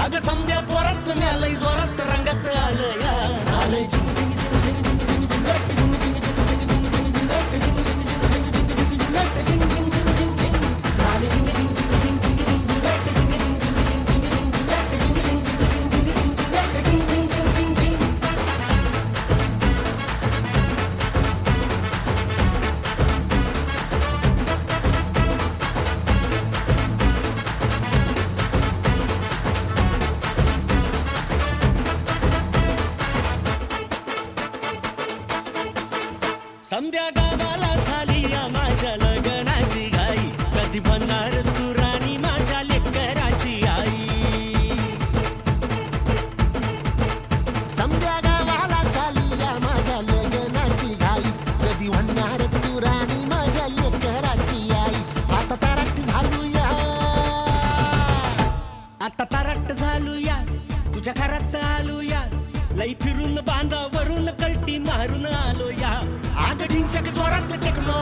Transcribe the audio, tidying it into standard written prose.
अग समद्या जोरात म्यालय जोरात रंगात आलं या झालंय संध्या गावाला झाली या माझ्या लग्नाची घाई कधी बनणार तू राणी माझ्या लेकराची आई समद्या गावाला झाली या माझ्या लग्नाची घाई कधी म्हणणार तू राणी माझ्या लेकराची आई आता तारट झालूया आता तारट झालूया तुझ्या घरात आलूया लई फिरून बांधावरून कलटी मारून आलो या आग ढिंचक जोरात टेकलो